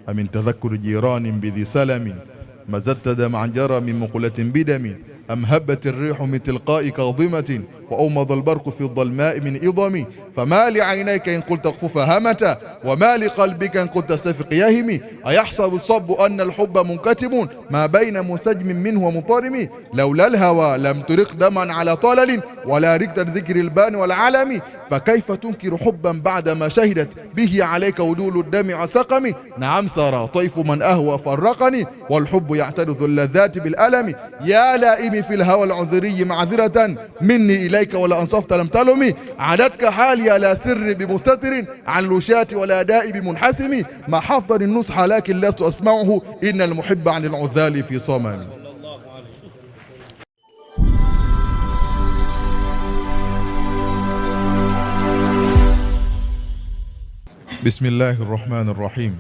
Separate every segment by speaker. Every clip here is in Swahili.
Speaker 1: أمن تذكر جيران بذي سلم مزدت دمعا جرى من مقلة بدم أم هبت الريح من تلقاء كاظمة وأومض البرق في الظلماء من إضم فما لعينيك إن قلت اقف همة وما لقلبك إن قلت استفق يهم أيحسب الصب أن الحب منكتم ما بين مسجم منه ومطارم لولا الهوى لم ترق دما على طلل ولا رقت ذكر البان والعلم فكيف تنكر حبا بعدما شهدت به عليك ودول الدمع سقم نعم سرى طيف من أهوى فرقني والحب يعترض اللذات بالألم يا لائم في الهوى العذري معذرة مني إليك ولا أنصفت لم تلمي عدتك حالي لا سر بمستتر عن لشات ولا داء بمنحسم ما حفظني النصح لكن لست أسمعه إن المحب عن العذال في صمم. بسم الله الرحمن الرحيم.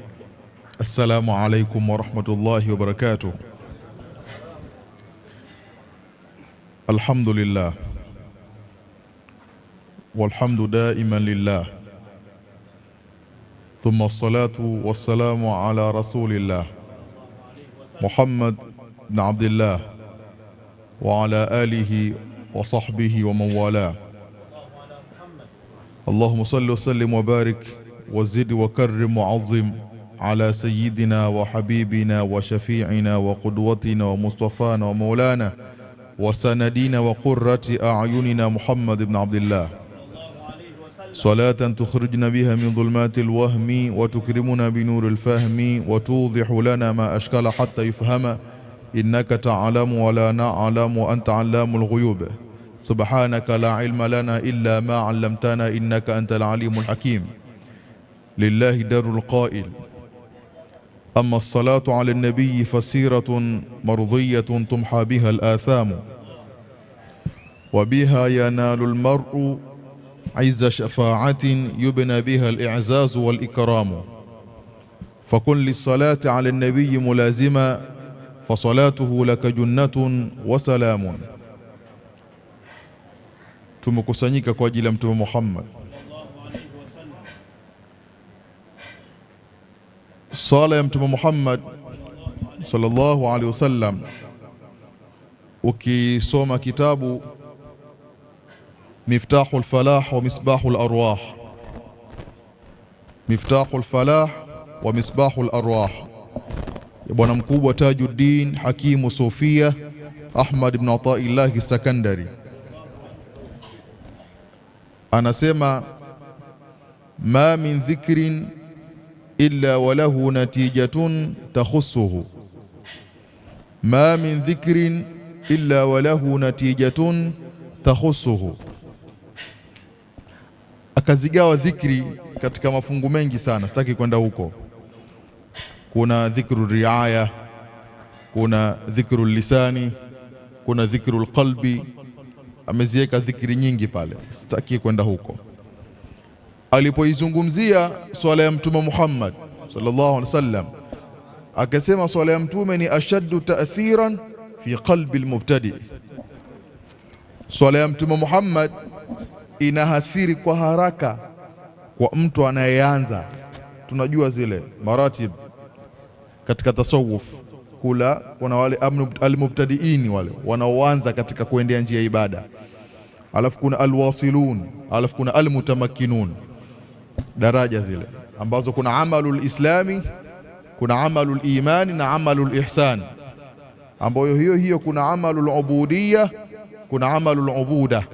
Speaker 1: السلام عليكم ورحمة الله وبركاته. الحمد لله والحمد دائما لله ثم الصلاة والسلام على رسول الله محمد بن عبد الله وعلى آله وصحبه ومن والاه. اللهم صل وسلم وبارك وزد وكرم وعظم على سيدنا وحبيبنا وشفيعنا وقدوتنا ومصطفانا ومولانا وسندنا وقرة أعيننا محمد بن عبد الله صلاة تخرجنا بها من ظلمات الوهم وتكرمنا بنور الفهم وتوضح لنا ما أشكال حتى يفهم إنك تعلم ولا نعلم وأنت علام الغيوب سبحانك لا علم لنا إلا ما علمتنا إنك أنت العليم الحكيم. لله در القائل أما الصلاة على النبي فسيرة مرضية تمحى بها الآثام وبها ينال المرء عز شفاعة يبنى بها الإعزاز والإكرام فكن للصلاة على النبي ملازما فصلاته لك جنة وسلام. Tumekusanyika kwa ajili ya Mtume Muhammad. Swala ya Mtume Muhammad sallallahu alaihi wasallam, ukisoma kitabu Miftahul Falah wa Misbahul Arwah, Miftahul Falah wa Misbahul Arwah ya bwana mkubwa Tajuddin Hakimu Sofia Ahmad ibn Ataillah Sakandari, anasema ma min dhikrin illa walahu natijatun takhussuhu, ma min dhikrin illa walahu natijatun takhussuhu. Akazigawa dhikri katika mafungu mengi sana, sitaki kwenda huko. Kuna dhikru riaya, kuna dhikru lisani, kuna dhikru qalbi. Ameziweka dhikri nyingi pale, sitaki kwenda huko. Alipoizungumzia swala ya Mtume Muhammad sallallahu alaihi wasallam, akasema swala ya Mtume ni ashaddu ta'thiran fi qalbi almubtadi. Swala ya Mtume Muhammad inaathiri kwa haraka kwa mtu anayeanza. Tunajua zile maratib katika tasawuf, kuna wale almubtadiin, wale wanaoanza katika kuendea njia ya ibada, alafu kuna alwasilun, alafu kuna almutamakkinun. Daraja zile ambazo kuna amalul islami, kuna amalul imani na amalul ihsan, ambayo hiyo kuna amalul ubudiyya, kuna amalul ubuda.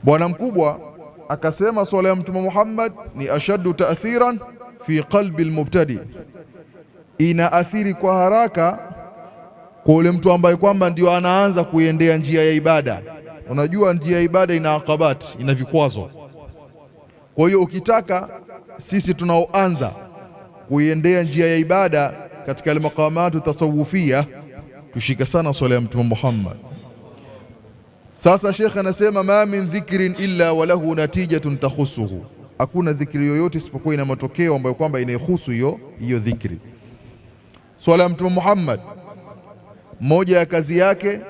Speaker 1: Bwana mkubwa akasema swala ya Mtume Muhammad ni ashaddu ta'thiran fi qalbi almubtadi, inaathiri kwa haraka kwa ule mtu ambaye kwamba ndio anaanza kuiendea njia ya ibada. Unajua njia ya ibada ina akabati, ina vikwazo. Kwa hiyo ukitaka sisi tunaoanza kuiendea njia ya ibada katika al-maqamatu tasawufia, tushika sana swala ya Mtume Muhammad. Sasa Sheikh anasema ma min dhikrin illa walahu natijatun takhussuhu, hakuna dhikri yoyote isipokuwa ina matokeo ambayo kwamba inahusu hiyo dhikri. Swala ya Mtume Muhammad, moja ya kazi yake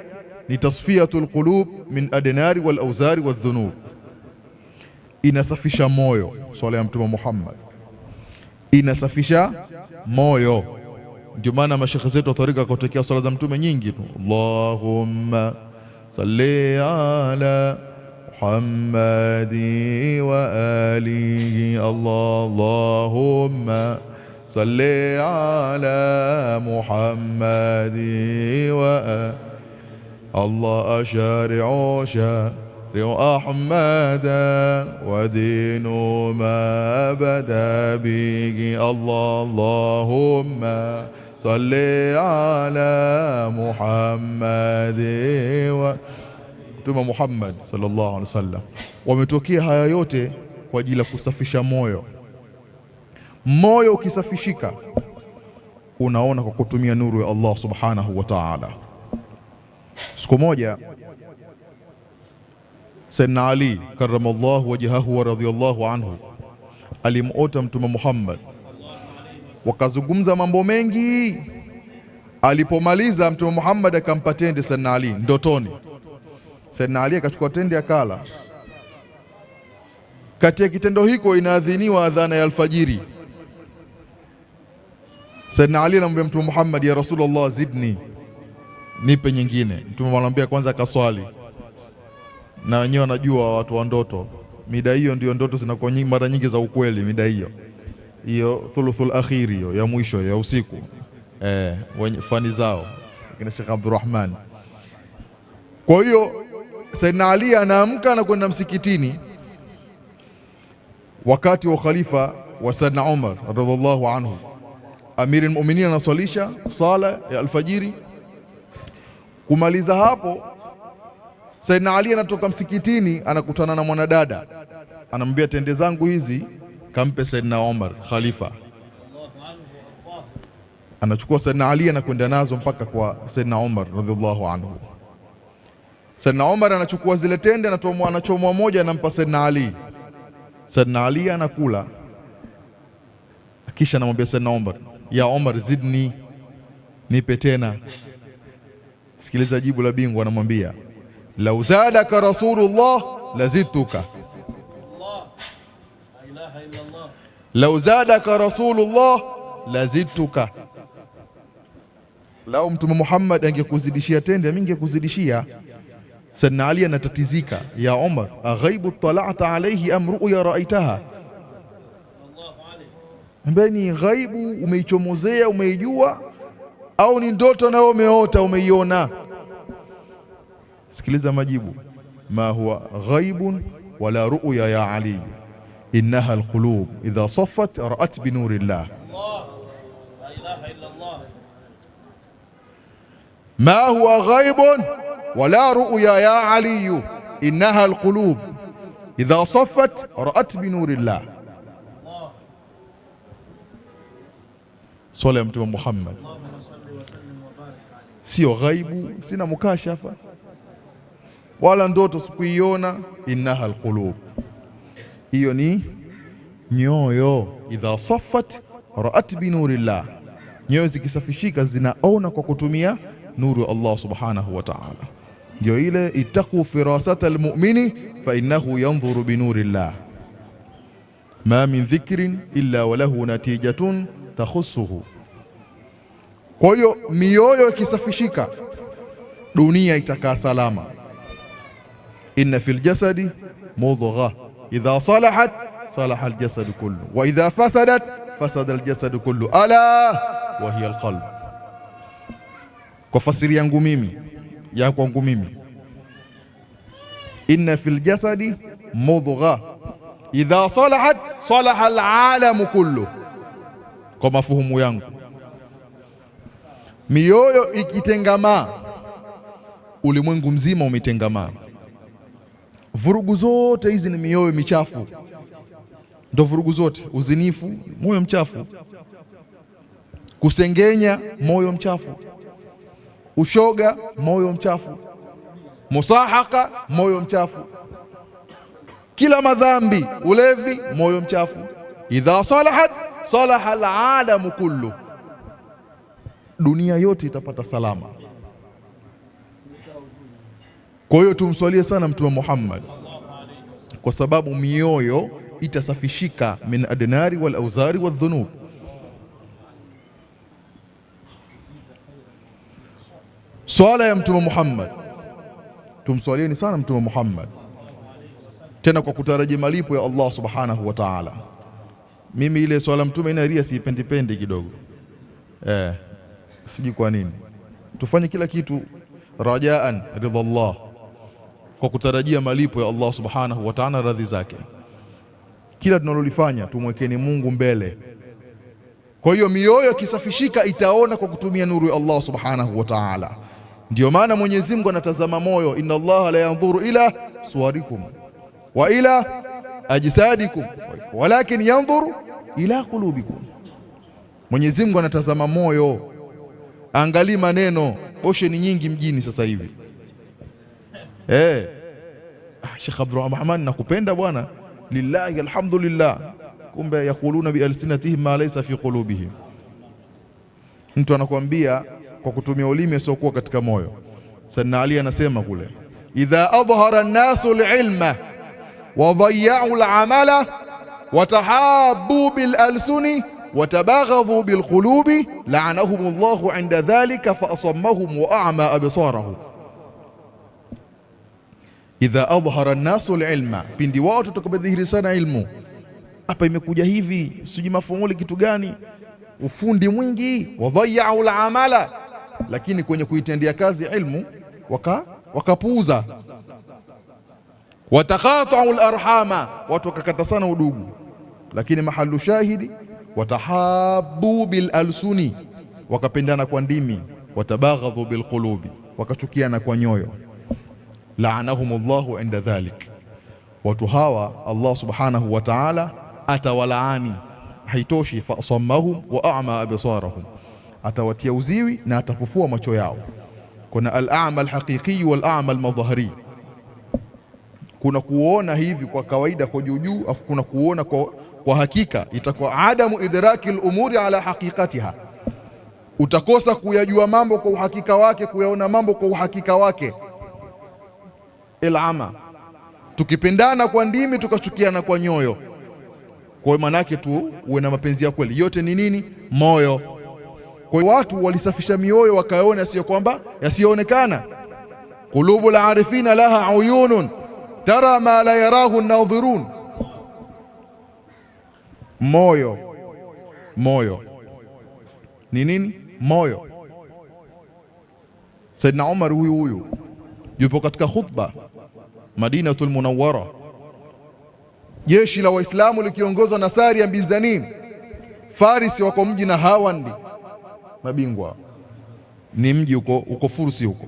Speaker 1: ni tasfiyatul qulub min adnari wal awzari wadh dhunub, inasafisha moyo. Swala ya Mtume Muhammad inasafisha moyo. Ndio maana mashekhe zetu wa tarika kutokea swala za mtume nyingi tu, Allahumma salli ala Muhammadi wa alihi, Allahumma salli ala Muhammadi wa Allah ashari'u Ahmada wa dinu ma bada bihi, Allahumma salli ala Muhammadi wa Mtume Muhammad sallallahu alaihi wasallam. Wametokea haya yote kwa ajili ya kusafisha moyo. Moyo ukisafishika, unaona kwa kutumia nuru ya Allah subhanahu wa ta'ala. Siku moja Sayyidina Ali karramallahu wajhahu wa radhiyallahu anhu alimuota Mtume Muhammad, wakazungumza mambo mengi. Alipomaliza Mtume Muhammad akampa tende Sayyidina Ali ndotoni. Sayyidina Ali akachukua tende akala. Kati ya kitendo hiko inaadhiniwa adhana ya alfajiri. Sayyidina Ali anamwambia Mtume Muhammad, ya Rasulullah zidni, nipe nyingine. Mtume anamwambia kwanza kaswali. Na wenyewe wanajua watu wa ndoto, mida hiyo ndio ndoto zinakuwa nyingi, mara nyingi za ukweli. Mida hiyo thuluthul akhiri, hiyo ya mwisho ya usiku, wenye fani zao kina Sheikh Abdurrahman. Kwa hiyo Sayyidina Ali anaamka na kwenda msikitini wakati wa khalifa wa Sayyidina Umar radhiallahu anhu. Amiri al-Mu'minin anaswalisha sala ya alfajiri. Kumaliza hapo, Sayyidina Ali anatoka msikitini, anakutana na mwanadada, anamwambia tende zangu hizi kampe Sayyidina Umar khalifa. Anachukua Sayyidina Ali anakwenda nazo mpaka kwa Sayyidina Umar radhiallahu anhu. Sayyidina Umar anachukua zile tende, anachomwa moja, anampa Sayyidina Ali. Sayyidina Ali anakula, kisha anamwambia Sayyidina Umar, ya Umar zidni, nipe tena. Sikiliza jibu la bingwa, anamwambia lau zadaka Rasulullah lazidtuka, lau zadaka Rasulullah lazidtuka. Lau Mtume Muhammad angekuzidishia tende, mimi ningekuzidishia. Sayyidina Ali anatatizika, ya Umar aghaibu tala'ta alayhi am ru'ya ra'aitaha, mbeni ghaibu umeichomozea, umeijua, au ni ndoto nayo umeota umeiona? Sikiliza majibu, ma huwa ghaibun wala ru'ya ya Ali, innaha alqulub idha saffat ra'at bi nurillah. La ilaha illa Allah. Ma huwa ghaibun wala ru'ya ya Ali, innaha alqulub idha saffat ra'at bi nurillah. Swala ya Mtume Muhammad sio ghaibu, sina mukashafa wala ndoto sikuiona. Innaha alqulub, hiyo ni nyoyo. Idha saffat ra'at bi nurillah, nyoyo zikisafishika zinaona kwa kutumia nuru ya Allah subhanahu wa ta'ala. Ndio ile ittaqu firasata almu'mini fa innahu yanzuru bi nurillah, ma min dhikrin illa walahu natijatun takhussuhu. Kwa hiyo mioyo ikisafishika, dunia itakaa salama. Inna fil jasadi mudghah idha salahat salaha aljasadu kullu wa idha fasadat fasada aljasadu kullu ala wa hiya alqalb. Kwa fasiri yangu mimi, ya kwangu mimi, inna fil jasadi mudghah idha salahat salaha alalamu kullu. Kwa mafuhumu yangu, mioyo ikitengamaa, ulimwengu mzima umetengamaa. Vurugu zote hizi ni mioyo michafu, ndo vurugu zote. Uzinifu, moyo mchafu. Kusengenya, moyo mchafu. Ushoga, moyo mchafu. Musahaka, moyo mchafu. Kila madhambi, ulevi, moyo mchafu. Idha salahat salaha alalamu kullu, dunia yote itapata salama. Kwa hiyo tumswalie sana Mtume Muhammad, kwa sababu mioyo itasafishika min adnari wal auzari wal dhunub. Swala ya Mtume Muhammad, tumswalieni sana Mtume Muhammad, tena kwa kutaraji malipo ya Allah subhanahu wa ta'ala. Mimi ile swala Mtume ina ria siipendi kidogo, siji kwa nini. Tufanye kila kitu rajaan ridha Allah, kwa kutarajia malipo ya Allah subhanahu wa ta'ala, radhi zake. Kila tunalolifanya tumwekeni Mungu mbele. Kwa hiyo mioyo kisafishika itaona kwa kutumia nuru ya Allah subhanahu wa ta'ala. Ndio maana Mwenyezi Mungu anatazama moyo, inna Allah la yanzuru ila suwarikum wa ila ajsadikum walakin yanzuru ila qulubikum. Mwenyezi Mungu anatazama moyo. Angalia maneno, bosheni nyingi mjini sasa hivi. Sheikh Abdurrahman, nakupenda bwana, lillahi alhamdulillah, kumbe yakuluna bi alsinatihim ma laysa fi qulubihim. Mtu anakuambia kwa kutumia ulimi usiokuwa katika moyo. Sayyidina Ali anasema kule, idha adhhara an-nasu al-ilma wa dhayya'u al-amala wa tahabbu bil alsuni wa tabaghadhu bil qulubi la'anahum Allahu 'inda dhalika fa asammahum wa a'ma absarahum. Idha adhhara an-nasu al-ilma, pindi watu watakapodhihiri sana ilmu. Hapa imekuja hivi, siji mafumuli kitu gani, ufundi mwingi. Wadhayya'u al-amala, lakini kwenye kuitendea kazi ilmu wakapuuza. Watakhata'u al-arhama, watu wakakata sana udugu. Lakini mahalu shahidi, watahabbu bil alsuni, wakapendana kwa ndimi. Watabaghadhu bil qulubi, wakachukiana kwa nyoyo. La'anahumullahu 'inda dhalik. Watu hawa Allah subhanahu wa ta'ala atawalaani. Haitoshi, fa asammahum wa a'ma absarahum, atawatia uziwi na atafufua macho yao. Kuna al-a'ma al-haqiqi wal-a'ma al-madhhari. Kuna kuona hivi kwa kawaida kwa juu, afu kuna kuona kwa hakika. Itakuwa adamu idraki al-umuri ala haqiqatiha, utakosa kuyajua mambo kwa uhakika wake, kuyaona mambo kwa uhakika wake. Al-ama, tukipendana kwa ndimi tukachukiana kwa nyoyo. Kwa maana yake tu uwe na mapenzi ya kweli, yote ni nini? Moyo. Kwa hiyo watu walisafisha mioyo wakaona sio kwamba yasionekana. Qulubul arifina laha uyunun tara ma la yarahu an-nadhirun. Moyo ni nini? Moyo. Saidna Umar huyu yupo katika khutba Madinatul Munawwara, jeshi la Waislamu likiongozwa na Sari bin Zanin. Farisi wako mji na Hawandi, mabingwa. Ni mji uko Fursi huko,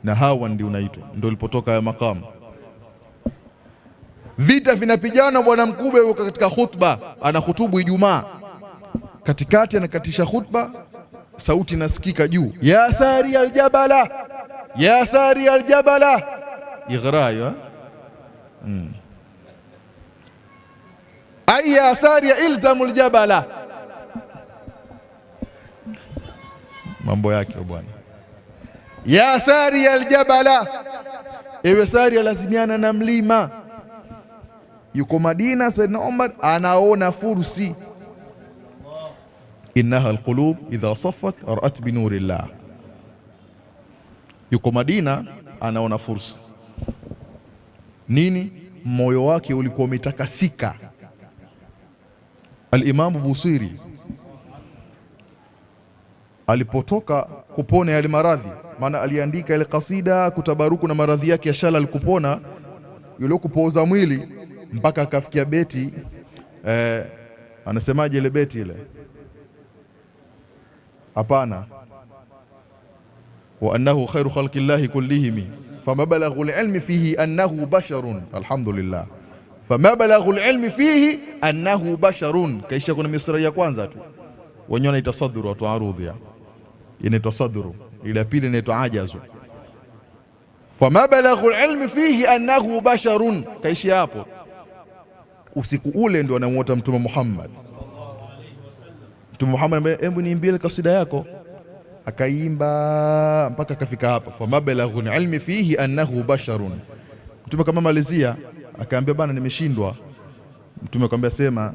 Speaker 1: na Hawandi unaitwa, ndio ilipotoka ya makamu. Vita vinapigana, bwana mkubwa yuko katika khutba, anahutubu Ijumaa. Katikati anakatisha khutba, sauti nasikika juu, ya Sari aljabala, ya Sari aljabala. Ighrayo ay ya Sari ilzamul jabala. Mambo yake bwana, ya Sari aljabala, ewe Sari lazimiana na mlima. Yuko Madina, Sayyidina Umar anaona Fursi. Innaha alqulub idha saffat ra'at bi nurillah. Yuko Madina anaona Fursi. Nini? Moyo wake ulikuwa umetakasika. Al-Imam Busiri alipotoka kupona yale maradhi, maana aliandika ile kasida kutabaruku na maradhi yake ya shala alikupona, yule kupooza mwili, mpaka akafikia beti anasemaje ile beti ile? Hapana, wa annahu khairu khalqillahi kullihim fama balaghu al-ilmi fihi annahu basharun. Alhamdulillah, fama balaghu al-ilmi fihi annahu basharun. Kaisha kuna misri ya kwanza tu wenyewe wanaita sadru, watu arudhi inaitwa sadru, ile pili inaitwa ajazu. Fama balaghu al-ilmi fihi annahu basharun, kaisha hapo. Usiku ule ndio anamuota Mtume Muhammad. Mtume Muhammad, hebu niimbie kasida yako. Akaimba mpaka akafika hapa, fama balaghu al-ilmi fihi annahu basharun. Mtume kama malizia akaambia, bana nimeshindwa. Mtume akamwambia, sema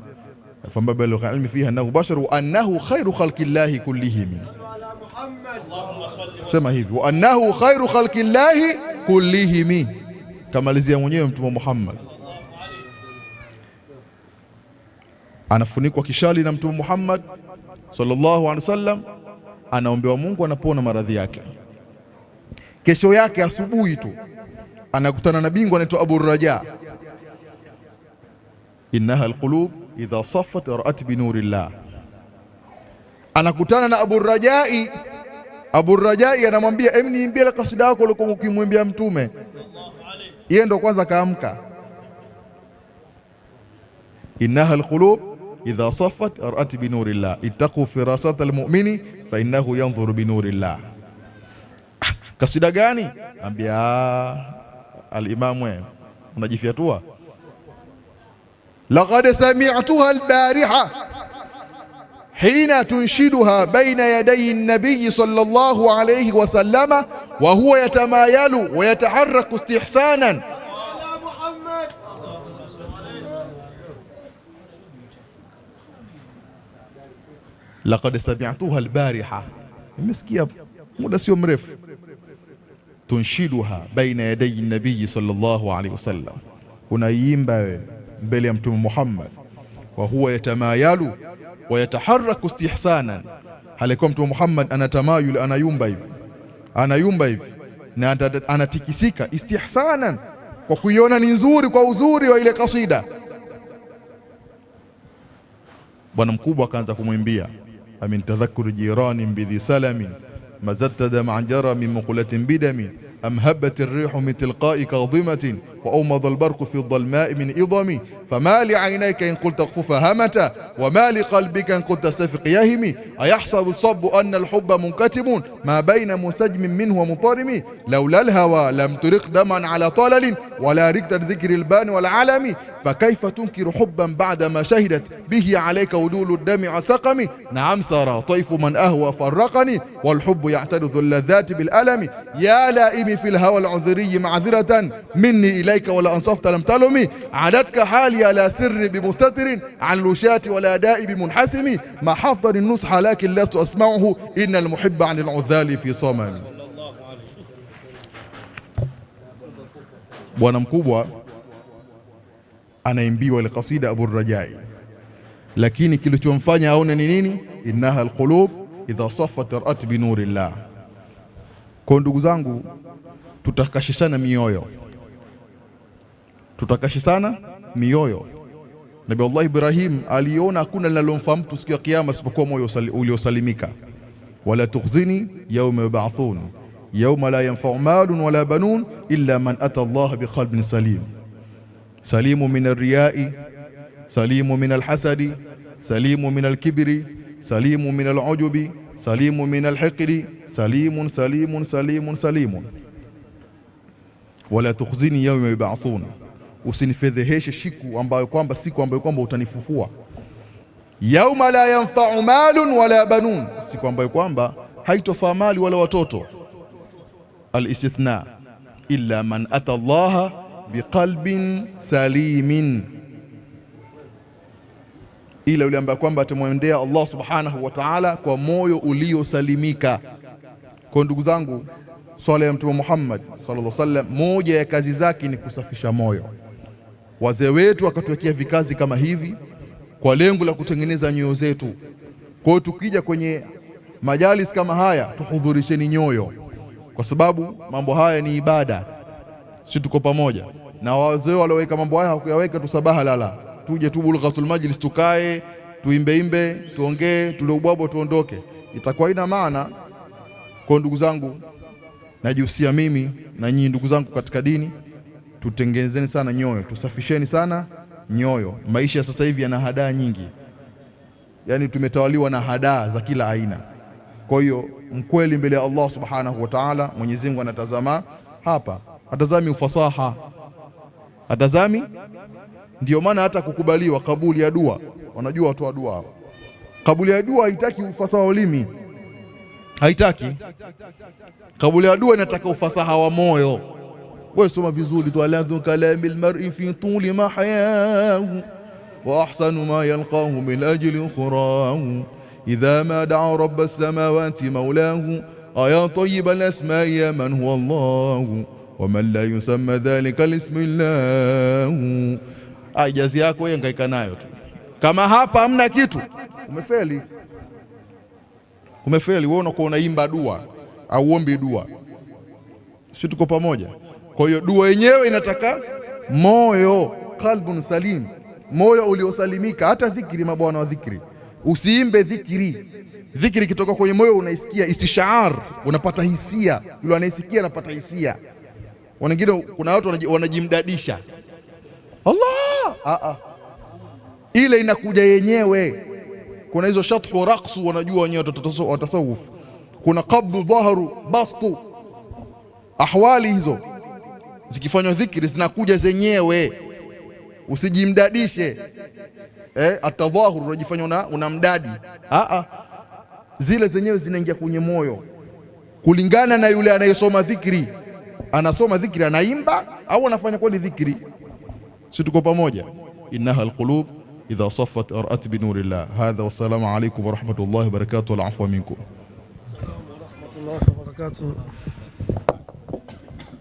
Speaker 1: fama balaghu al-ilmi fihi annahu basharu annahu khairu khalqillahi kullihim. sema hivi, wa annahu khairu khalqillahi kullihim, kamalizia mwenyewe Mtume Muhammad. Anafunikwa kishali na Mtume Muhammad sallallahu alaihi wasallam, anaombewa Mungu, anapona maradhi yake. Kesho yake asubuhi tu anakutana na bingwa anaitwa Abu Raja, innaha alqulub idha saffat ra'at bi nurillah. Anakutana na Abu Rajai. Abu Rajai anamwambia, niimbie ile kasida yako ulikuwa ukimwimbia Mtume. Yeye ndo kwanza kaamka, innaha alqulub idha saffat ra'at bi nurillah ittaqu firasata almu'mini fa innahu yanzuru bi nurillah. Kasida gani? Ambia al-Imam, unajifyatua. laqad sami'tuha al-bariha hina tunshiduha baina yaday an-nabiy sallallahu alayhi wa sallama wa huwa yatamayalu wa yataharraku istihsanan. laqad sami'tuha al-bariha, nimesikia muda sio mrefu. tunshiduha baina yaday an-nabiy sallallahu alayhi wasallam, unaimba mbele ya Mtume Muhammad. wa huwa yatamayalu wa yataharraku istihsanan, halikuwa Mtume Muhammad anatamayul, anayumba hivi na anatikisika istihsanan, kwa kuiona ni nzuri, kwa uzuri wa ile kasida. Bwana mkubwa akaanza kumwimbia, amin tadhakkur jirani bidhi salamin mazadta dam'an jara min muqulatin bidami am habbat ar-rihu min tilqa'i kadhimatin wa awmadha al-barqu fi adh-dhalma'i min idami fama li 'aynayka in qulta khfa hamata wa ma li qalbika in qulta safiq yahimi ayahsabu as-sabbu anna al-hubba munkatimun ma bayna musajmin minhu wa mutarimi lawla al-hawa lam turiq daman 'ala talalin wa la rikta dhikri al-bani wal 'alami فكيف تنكر حبا بعدما شهدت به عليك ودول الدمع سقمي نعم سرى طيف من أهوى فرقني والحب يعترض اللذات بالألم يا لائمي في الهوى العذري معذرة مني إليك ولا أنصفت لم تلمي عدتك حالي لا سر بمستتر عن لشات ولا داء بمنحسم ما حفظني النصح لكن لست أسمعه إن المحب عن العذال في صمم. Bwana mkubwa anaimbiwa ile kasida Abu Rajai, lakini kilichomfanya aone ni nini? Innaha alqulub idha saffat ra'at bi nurillah. Kwa ndugu zangu, tutakashishana mioyo. Nabii Allah Ibrahim aliona hakuna linalomfaa mtu siku ya kiyama isipokuwa moyo uliosalimika. wala tukhzini yawma yub'athun yawma la yanfa'u malun wala banun illa man ata Allah biqalbin salim. salimu min ar-riya'i, salimu min al-hasadi, salimu min al-kibri, salimu min al-ujubi, salimu min al-hiqdi, salimun. Wala tukhzini yawma yub'athun, usinifedheheshe siku ambayo kwamba utanifufua. Yawma la yanfa'u malun wala banun, siku ambayo kwamba haitofaa mali wala watoto. Al-istithna, illa man ata Allah biqalbin salimin, ila yule ambaye kwamba atamwendea Allah subhanahu wa ta'ala kwa moyo uliosalimika. Kwa ndugu zangu, swala ya Mtume Muhammad sallallahu alaihi wasallam, moja ya kazi zake ni kusafisha moyo. Wazee wetu wakatuwekea vikazi kama hivi kwa lengo la kutengeneza nyoyo zetu. Kwa hiyo tukija kwenye majalis kama haya, tuhudhurisheni nyoyo, kwa sababu mambo haya ni ibada. Sisi tuko pamoja na wazee walioweka mambo haya, hakuyaweka tu sabaha lala, tuje tu bulghatul majlis, tukae tuimbe, tuongee, tuliobwabo, tuondoke, itakuwa ina maana. Kwa ndugu zangu, najihusia mimi na nyinyi ndugu zangu katika dini, tutengenezeni sana nyoyo, tusafisheni sana nyoyo. Maisha sasa hivi yana hadaa nyingi, yani tumetawaliwa na hadaa za kila aina. Kwa hiyo mkweli mbele ya Allah subhanahu wa ta'ala, Mwenyezi Mungu anatazama hapa, atazami ufasaha, atazami. Ndio maana hata kukubaliwa kabuli ya dua, wanajua watu wa dua, kabuli ya dua haitaki ufasaha wa ulimi, haitaki. Kabuli ya dua inataka ufasaha wa moyo. Wewe soma vizuri tu, aladhu kalamil mar'i fi tuli mahyahu wa ahsanu ma yalqahu min ajli ukhrahu idha ma da'a rabb as-samawati mawlahu aya tayyiba al-asma'i ya man huwa Allah wa man la yusamma dhalika al-ismillah. Jazi yako wewe hangaika nayo tu. Kama hapa hamna kitu, umefeli. Umefeli. Wewe unakuwa unaimba dua au ombi dua, si tuko pamoja? Kwa hiyo dua yenyewe inataka moyo, qalbun salim, moyo uliosalimika. Hata dhikri, mabwana wa dhikri, usiimbe dhikri. Dhikri kitoka kwenye moyo unaisikia istishaar, unapata hisia, yule anaisikia anapata hisia. Wengine kuna watu wanajimdadisha Allah, ile inakuja yenyewe. Kuna hizo shathu raqsu, wanajua wenyewe watasawuf. Kuna qabdu dhahru bastu, ahwali hizo zikifanywa dhikri zinakuja zenyewe, usijimdadishe. Atadhahur unajifanya unamdadi, zile zenyewe zinaingia kwenye moyo kulingana na yule anayesoma dhikri. Anasoma dhikri anaimba au anafanya kweli dhikri? Si tuko pamoja? Innaha alqulub idha saffat arat bi nurillah. Hadha, wassalamu alaykum wa rahmatullahi wa barakatuh, wal afwa minkum.
Speaker 2: Assalamu wa rahmatullahi wa barakatuh.